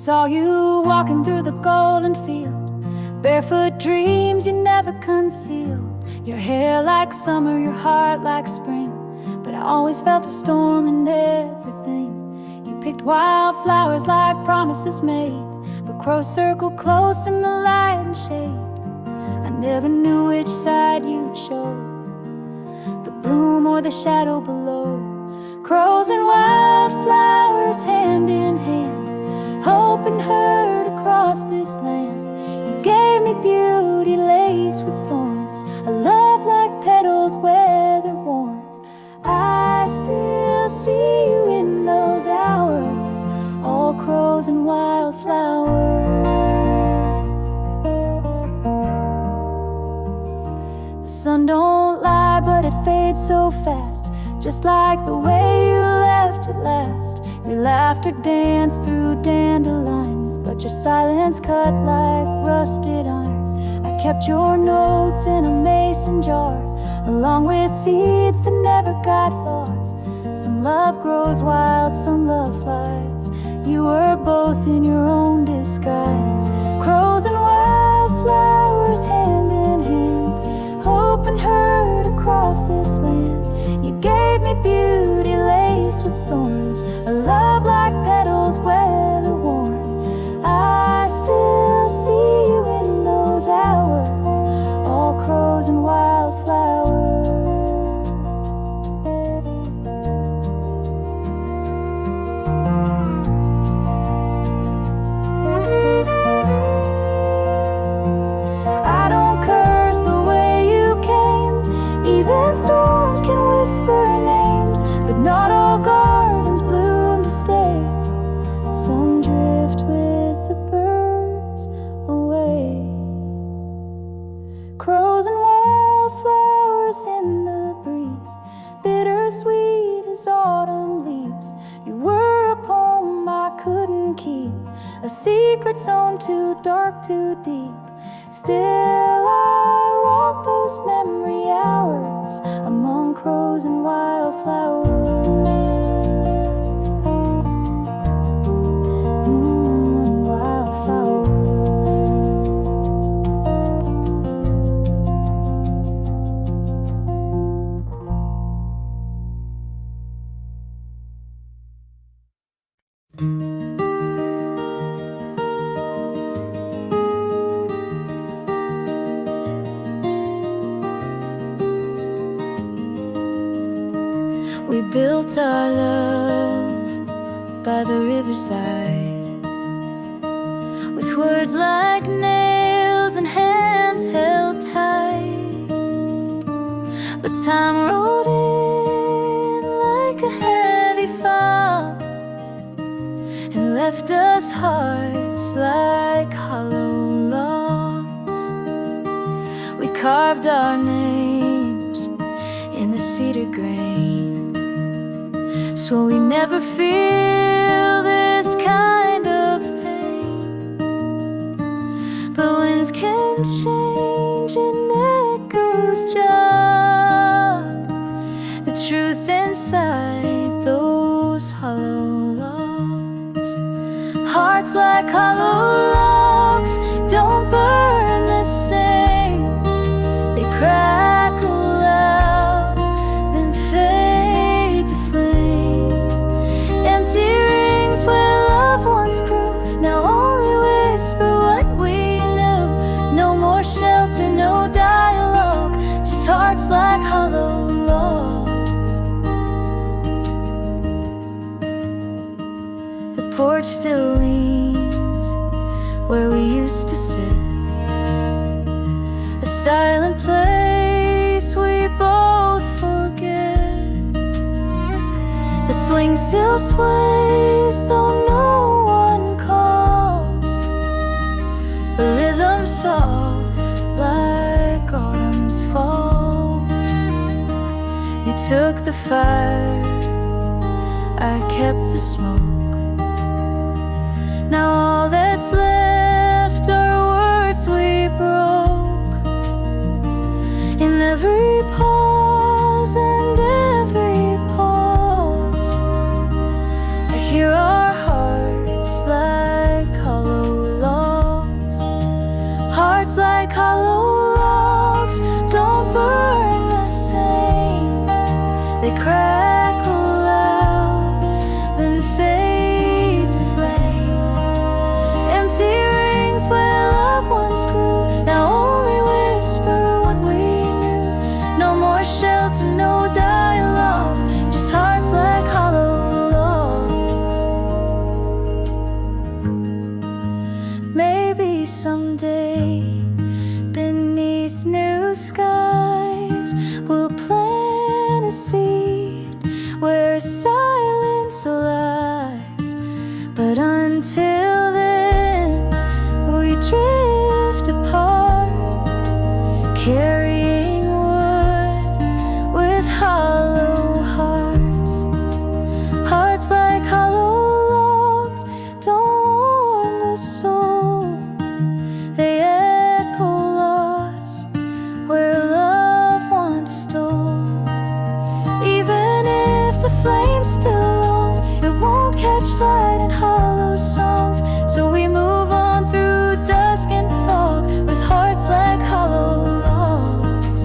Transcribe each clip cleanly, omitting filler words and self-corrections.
saw you walking through the golden field, barefoot dreams you never concealed. Your hair like summer, your heart like spring, but I always felt a storm in everything. You picked wildflowers like promises made, but crows circled close in the light and shade. I never knew which side you'd show, the bloom or the shadow below. Crows and wildflowers hand in hand, hope and hurt across this land. You gave me beauty laced with thorns, a love like petals weather worn. I still see you in those hours, all crows and wildflowers. The sun don't lie, but it fades so fast, just like the way you left at last. Your laughter danced through dandelions, but your silence cut like rusted iron. I kept your notes in a mason jar, along with seeds that never got far. Some love grows wild, some love flies. You were both in your own disguise. Crows and wildflowers hand in hand, hope and hurt across this land. You gave me beauty laced with thorns, a love like petals weather worn. I still see you in those hours, all crows and wildflowers. I don't curse the way you came, even storms can whisper names, but not all gardens bloom to stay. Some drift with the birds away. Crows and wildflowers in the breeze, bittersweet as autumn leaves. You were a poem I couldn't keep, a secret zone too dark, too deep. Still I walk those memory hours among crows and wildflowers. Wildflowers. We built our love by the riverside, with words like nails and hands held tight. But time rolled in like a heavy fog and left us hearts like hollow logs. We carved our names in the cedar grain, so we never feel this kind of pain. But winds can change and echoes jump, the truth inside those hollow logs. Hearts like hollow logs don't burn the same, they crackle loud, then fade to flame. Empty rings where love once grew, now only whisper what we knew. No more shelter, no dialogue, just hearts like hollow logs. The porch still leans where we used to sit, a silent place we both forget. The swing still sways though no one calls, a rhythm soft like autumn's fall. You took the fire, I kept the smoke. Now all that's left are words we broke. In every pause and every pause, I hear our hearts like love once grew now only whisper what we knew. No more shelter, no dialogue, just hearts like hollow logs. Maybe someday, beneath new skies, we'll plant a seed where silence lies. But until then, we drift apart, carrying wood with hollow hearts. Hearts like hollow logs don't warm the soul, they echo lost where love once stole. Even if the flame still longs, it won't catch light in hollow songs. So we move on through dusk and fog with hearts like hollow logs.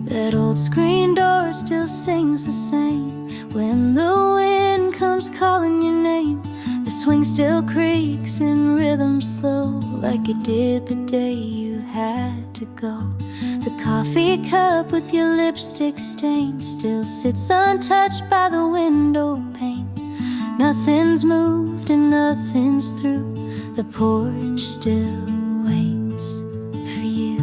That old screen door still sings the same when the wind comes calling your name. The swing still creaks in rhythm slow, like it did the day you had to go. The coffee cup with your lipstick stain still sits untouched by the window pane. Nothing's moved and nothing's through. The porch still waits for you.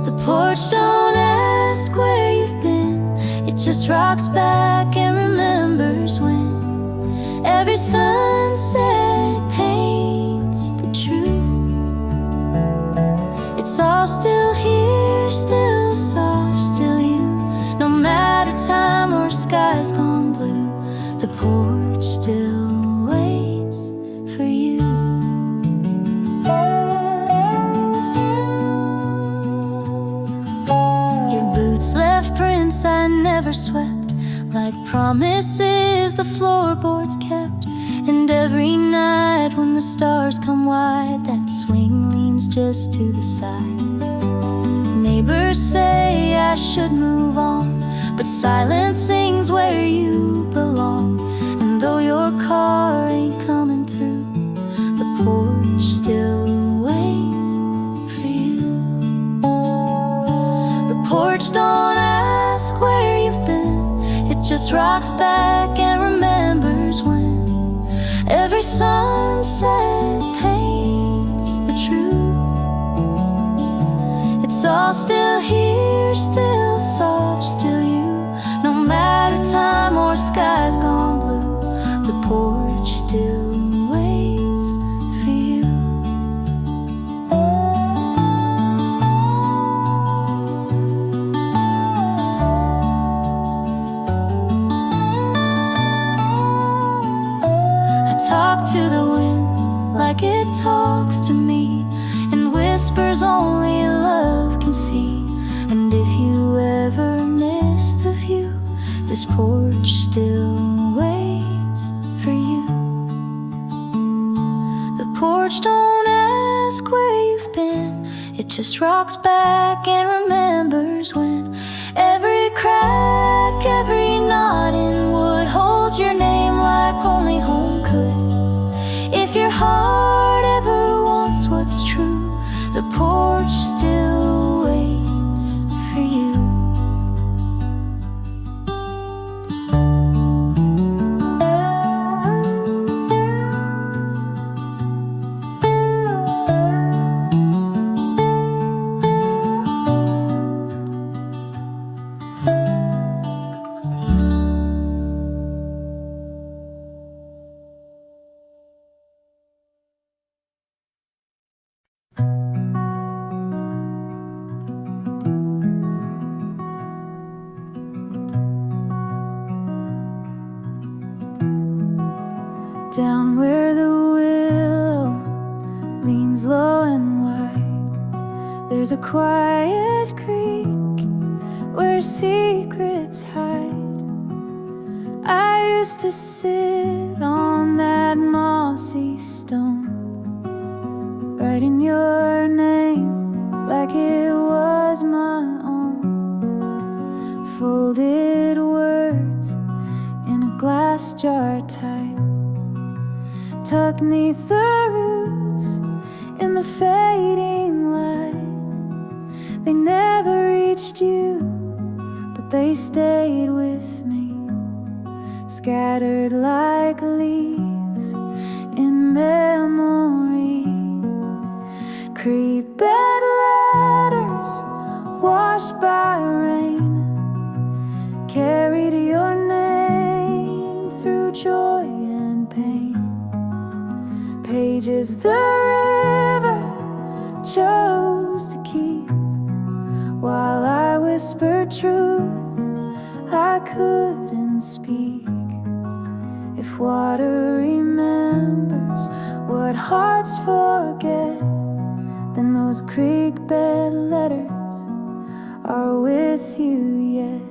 The porch don't ask where you've been, it just rocks back and remembers when every sunset paints the truth. It's all still here, still soft, still you. No matter time or sky's gone blue, the porch still waits for you. Your boots left prints I never swept, like promises the floorboards kept. And every night when the stars come wide, that swing leans just to the side. Neighbors say I should move on, but silence sings where you belong. And though your car ain't coming through, the porch still waits for you. The porch don't ask where you've been, it just rocks back and remembers when every sunset paints the truth. It's all still here, still soft, still you. No matter time or sky's gone blue, the porch still waits for you. Talk to the wind like it talks to me, and whispers only love can see. And if you ever miss the view, this porch still waits for you. The porch don't ask where you've been, it just rocks back and remembers when every crack, every knot in wood holds your name like only home could. If your heart ever wants what's true, the porch still waits for you. Down where the willow leans low and wide, there's a quiet creek where secrets hide. I used to sit on that mossy stone, writing your name like it was my own. Folded words in a glass jar tight, tucked neath the roots in the fading light. They never reached you, but they stayed with me, scattered like leaves in memory. Creekbed letters washed by rain, carried your name through joy and pain. Pages the river chose to keep, while I whispered truth I couldn't speak. If water remembers what hearts forget, then those creekbed letters are with you yet.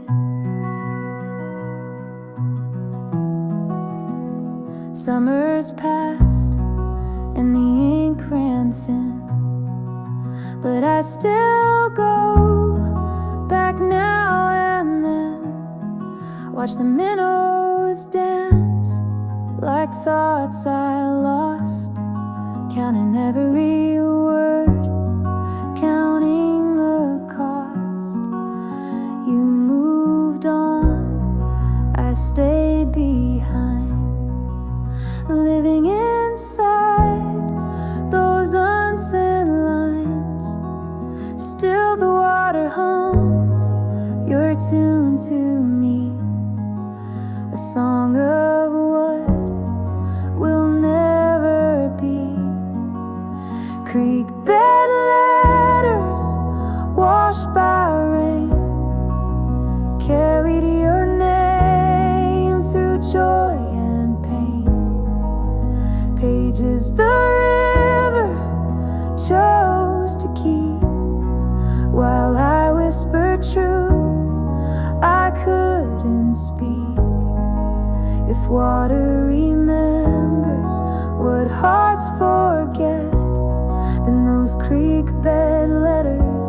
Summers passed and the ink ran thin, but I still go back now and then, watch the minnows dance like thoughts I lost, counting every word, counting the cost. You moved on, I stayed behind, living inside those unsaid lines. Still the water hums your tune to me, a song of what will never be. Creekbed letters washed by rain, carried your name through joy and pain. Pages the river chose to keep, while I whispered truth I couldn't speak. If water remembers what hearts forget, then those creekbed letters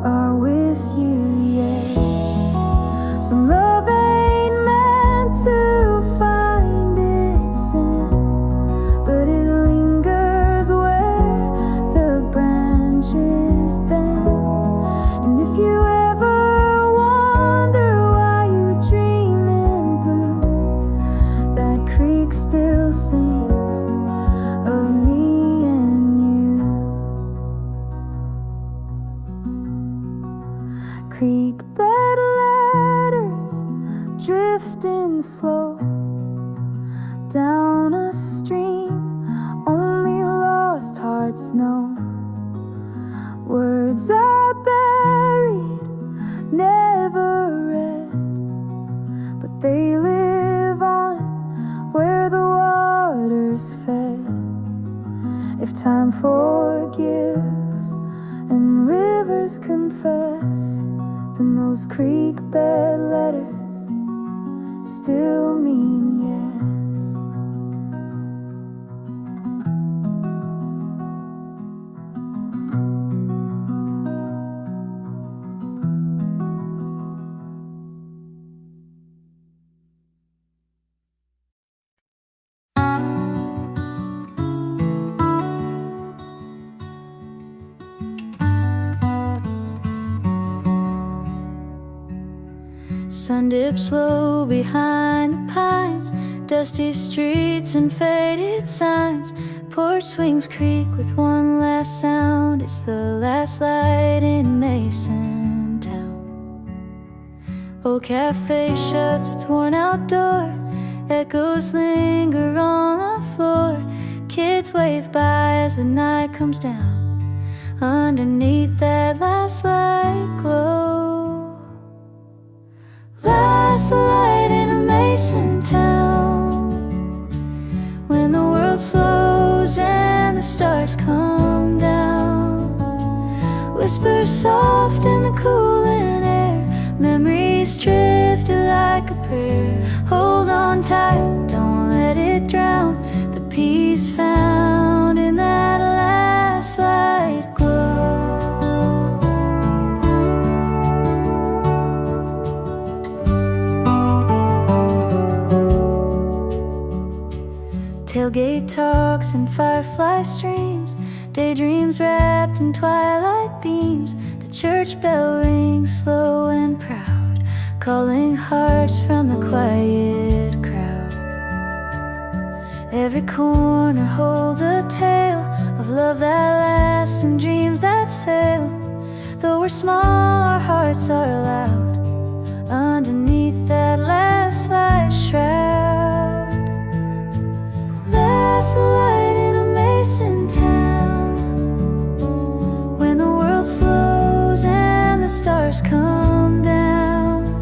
are with you yet. Some love ain't meant to find its end, but it lingers where the branches bend. And if you ever wonder why you dream in blue, that creek still sings of me and you. Creekbed letters drifting slow down a stream only lost hearts know. Words I buried, never read, but they live on where the waters fed. If time forgives and rivers confess, then those creekbed letters still mean yes. Sun dips low behind the pines, dusty streets and faded signs. Porch swings creak with one last sound. It's the last light in Mason town. Old cafe shuts its worn out door, echoes linger on the floor. Kids wave by as the night comes down. Underneath that last light glow, last light in a Mason town. When the world slows and the stars come down, whisper soft in the cooling air, prayer. Hold on tight, don't let it drown the peace found in that last light glow. Tailgate talks and firefly streams, daydreams wrapped in twilight beams. The church bell rings slow and proud, calling hearts from the quiet crowd. Every corner holds a tale of love that lasts and dreams that sail. Though we're small, our hearts are loud underneath that last light shroud. Last light in a mason town, when the world slows and the stars come down.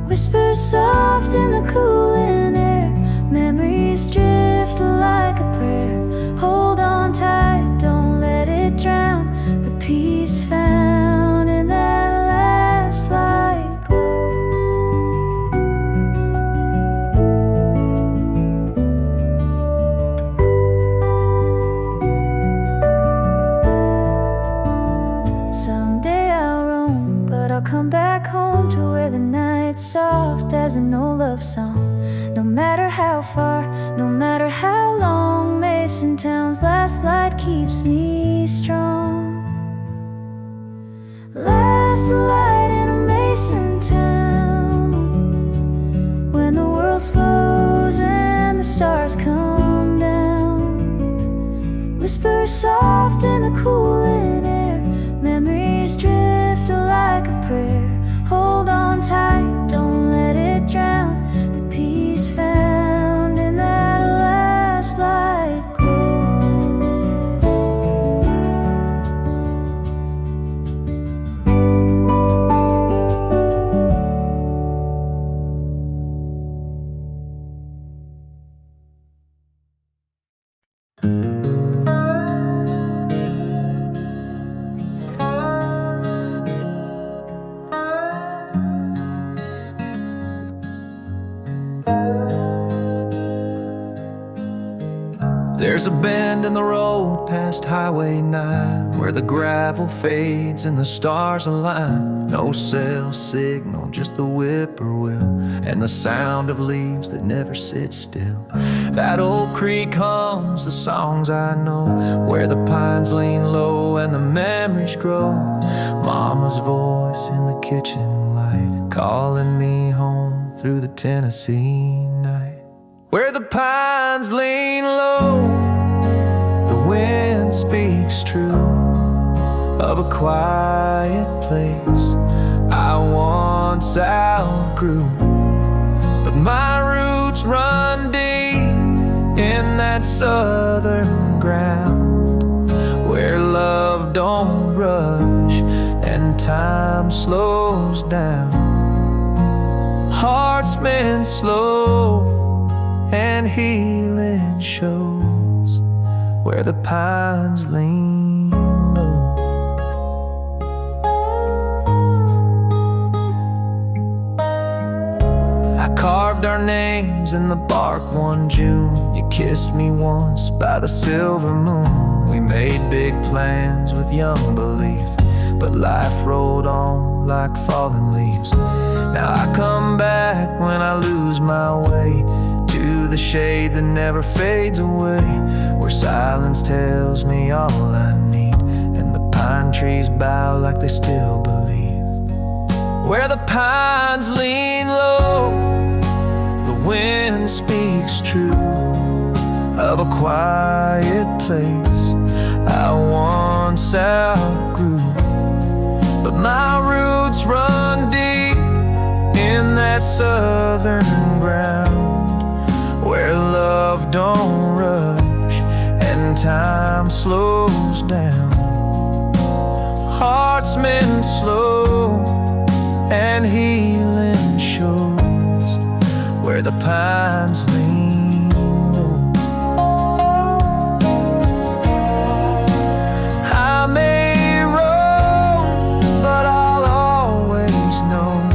Whispers soft in the cooling air, memories drift like a prayer. Hold on tight, don't let it drown the peace found in that last light glow. Someday I'll roam, but I'll come back home to where the night's soft as an old love song. No matter how far, no matter how long, Mason Town's last light keeps me strong. Last light in a Mason Town, when the world slows and the stars come down. Whispers soft in the cooling air, memories drift like a prayer. Hold on tight, don't let it drown the peace found in that last light glow. There's a bend in the road past Highway 9, where the gravel fades and the stars align. No cell signal, just the whippoorwill and the sound of leaves that never sit still. That old creek hums the songs I know, where the pines lean low and the memories grow. Mama's voice in the kitchen light, calling me home through the Tennessee night. Where the pines lean low, the wind speaks true of a quiet place I once outgrew. But my roots run deep in that southern ground, where love don't rush and time slows down. Hearts mend slow and healing shows where the pines lean low. I carved our names in the bark one June. You kissed me once by the silver moon. We made big plans with young belief, but life rolled on like falling leaves. Now I come back when I lose my way to the shade that never fades away, where silence tells me all I need and the pine trees bow like they still believe. Where the pines lean low, the wind speaks true of a quiet place I once outgrew. But my roots run deep in that southern ground, where love don't rush and time slows down. Hearts mend slow and healing shows where the pines lean low. I may roam, but I'll always know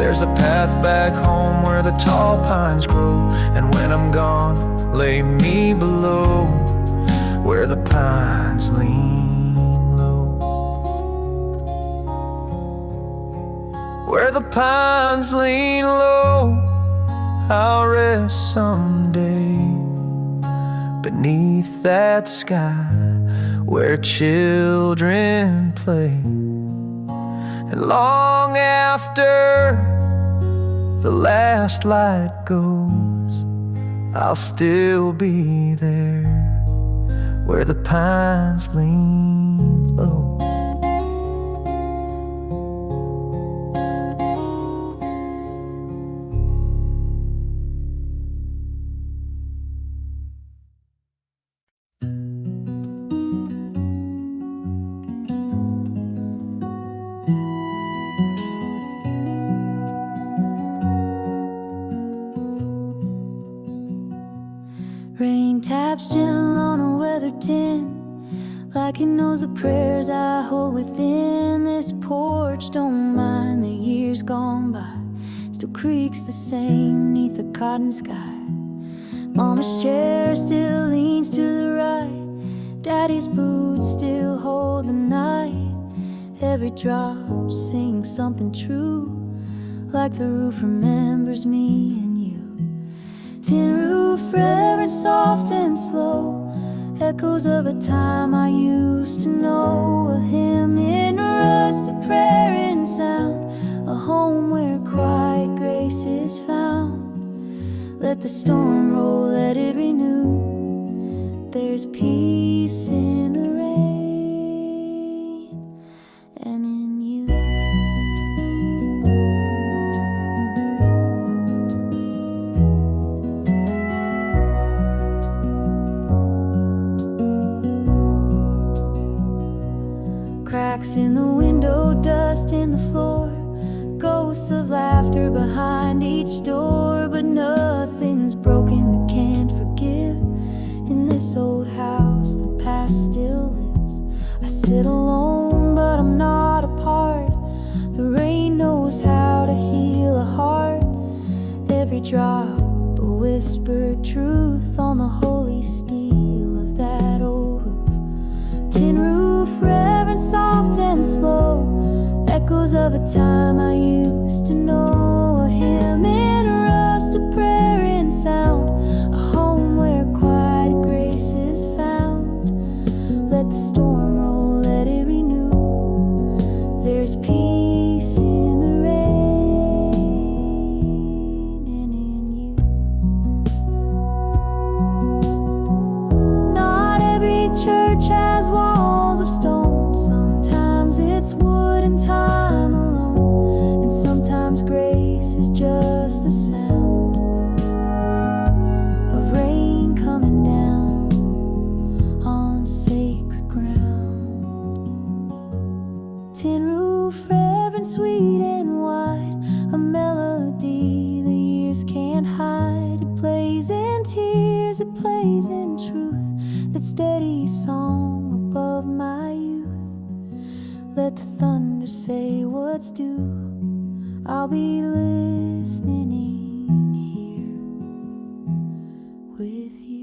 There's a path back home where the tall pines grow, and when I'm gone, lay me below where the pines lean low. Where the pines lean low, I'll rest someday beneath that sky where children play. And long after the last light goes, I'll still be there where the pines lean low. Rain taps gentle on a weathered tin, like it knows the prayers I hold within. This porch don't mind the years gone by, still creaks the same neath the cotton sky. Mama's chair still leans to the right, Daddy's boots still hold the night. Every drop sings something true, like the roof remembers me and you. Tin roof reverence, soft and slow, echoes of a time I used to know. A hymn in rust, a prayer in sound, a home where quiet grace is found. Let the storm roll, let it renew. There's peace in the rain and in you. Cracks in the window, dust in the floor, ghosts of laughter behind each door. But nothing's broken that can't forgive. In this old house, the past still lives. I sit alone, but I'm not apart. The rain knows how to heal a heart. Every drop a whispered truth on the holy steel of that old roof. Tin roof reverence, soft and slow, echoes of a time I used to know. A hymn in rust, a prayer in sound, a home where quiet grace is found. Let the storm roll, let it renew. There's peace in the rain and in you. Not every church has walls of stone. Sometimes it's wood and time alone, and sometimes grace is just the sound of rain coming down on sacred ground. Tin roof reverence, sweet and wide, a melody the years can't hide. It plays in tears, it plays in truth, that steady song above my youth. Let the thunder say what's due, I'll be listening in here with you.